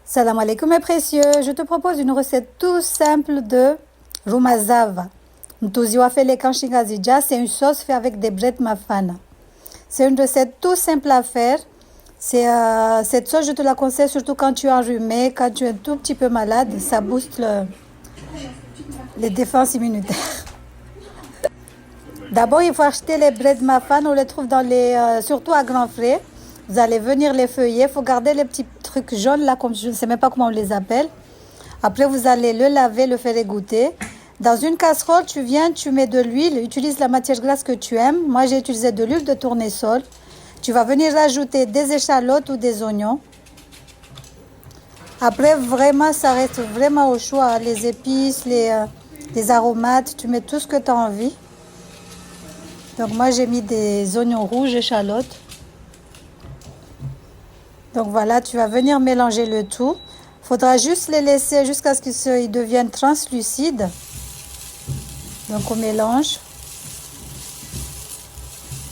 Salam alaikum mes précieux, je te propose une recette tout simple de rumazava. C'est une sauce faite avec des bread mafana. C'est une recette tout simple à faire. Cette sauce, je te la conseille surtout quand tu es enrhumé, quand tu es un tout petit peu malade. Ça booste les défenses immunitaires. D'abord, il faut acheter les bread mafana. On les trouve surtout à grands frais. Vous allez venir les feuiller. Il faut garder les petits trucs jaunes là, comme je ne sais même pas comment on les appelle. Après, vous allez le laver, le faire égoutter. Dans une casserole, tu mets de l'huile. Utilise la matière grasse que tu aimes. Moi, j'ai utilisé de l'huile de tournesol. Tu vas venir rajouter des échalotes ou des oignons. Après, vraiment, ça reste vraiment au choix. Les épices, les aromates, tu mets tout ce que tu as envie. Donc, moi, j'ai mis des oignons rouges, échalotes. Donc voilà, tu vas venir mélanger le tout. Il faudra juste les laisser jusqu'à ce qu'ils deviennent translucides. Donc on mélange.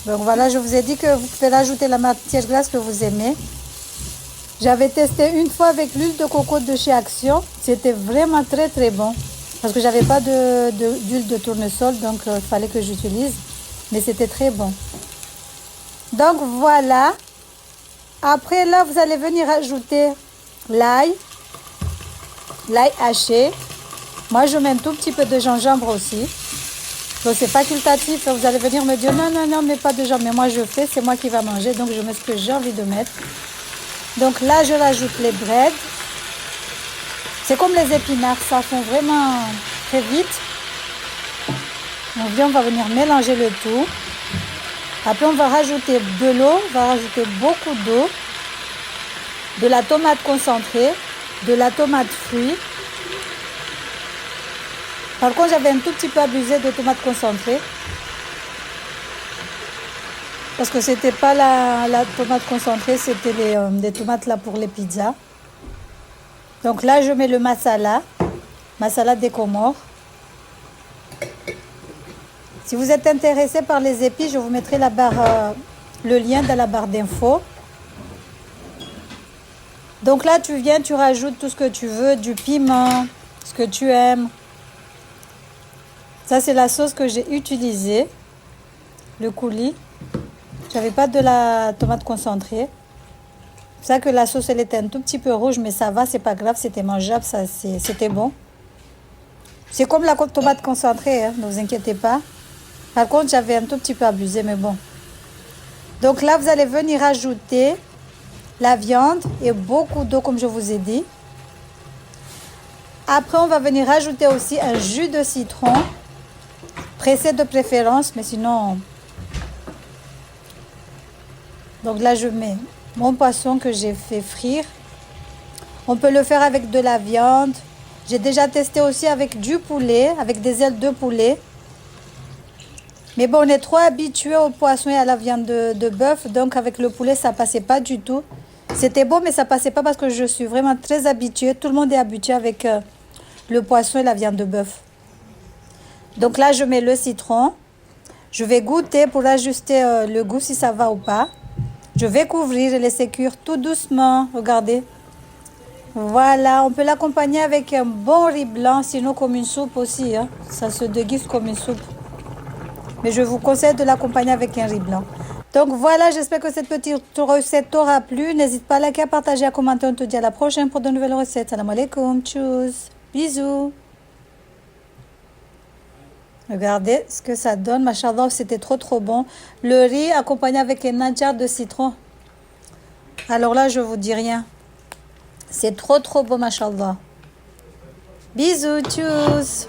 Donc voilà, je vous ai dit que vous pouvez rajouter la matière grasse que vous aimez. J'avais testé une fois avec l'huile de coco de chez Action. C'était vraiment très très bon. Parce que j'avais pas d'huile de tournesol, donc il fallait que j'utilise. Mais c'était très bon. Donc voilà. Après là, vous allez venir ajouter l'ail haché. Moi, je mets un tout petit peu de gingembre aussi. Donc, c'est facultatif. Vous allez venir me dire non, mais pas de gingembre. Mais moi, je fais, c'est moi qui va manger. Donc, je mets ce que j'ai envie de mettre. Donc là, je rajoute les breads. C'est comme les épinards, ça fond vraiment très vite. Donc, on va venir mélanger le tout. Après, on va rajouter de l'eau, on va rajouter beaucoup d'eau, de la tomate concentrée, de la tomate fruit. Par contre, j'avais un tout petit peu abusé de tomate concentrée. Parce que c'était pas la tomate concentrée, c'était des tomates là pour les pizzas. Donc là, je mets le masala des Comores. Si vous êtes intéressé par les épices, je vous mettrai le lien dans la barre d'infos. Donc là, tu rajoutes tout ce que tu veux, du piment, ce que tu aimes. Ça, c'est la sauce que j'ai utilisée, le coulis. J'avais pas de la tomate concentrée. C'est ça que la sauce, elle était un tout petit peu rouge, mais ça va, c'est pas grave, c'était mangeable, c'était bon. C'est comme la tomate concentrée, hein, ne vous inquiétez pas. Par contre, j'avais un tout petit peu abusé, mais bon. Donc là, vous allez venir ajouter la viande et beaucoup d'eau, comme je vous ai dit. Après, on va venir ajouter aussi un jus de citron, pressé de préférence, mais sinon... Donc là, je mets mon poisson que j'ai fait frire. On peut le faire avec de la viande. J'ai déjà testé aussi avec du poulet, avec des ailes de poulet. Mais bon, on est trop habitué au poisson et à la viande de bœuf. Donc avec le poulet, ça passait pas du tout. C'était bon, mais ça passait pas parce que je suis vraiment très habituée. Tout le monde est habitué avec le poisson et la viande de bœuf. Donc là, je mets le citron. Je vais goûter pour ajuster le goût si ça va ou pas. Je vais couvrir et laisser cuire tout doucement. Regardez. Voilà, on peut l'accompagner avec un bon riz blanc, sinon comme une soupe aussi. Hein. Ça se déguste comme une soupe. Mais je vous conseille de l'accompagner avec un riz blanc. Donc voilà, j'espère que cette petite recette t'aura plu. N'hésite pas à liker, à partager, à commenter. On te dit à la prochaine pour de nouvelles recettes. Salam alaikum, tchuss, bisous. Regardez ce que ça donne. Machallah, c'était trop bon. Le riz accompagné avec un nadjar de citron. Alors là, je vous dis rien. C'est trop beau, machallah. Bisous, tchuss.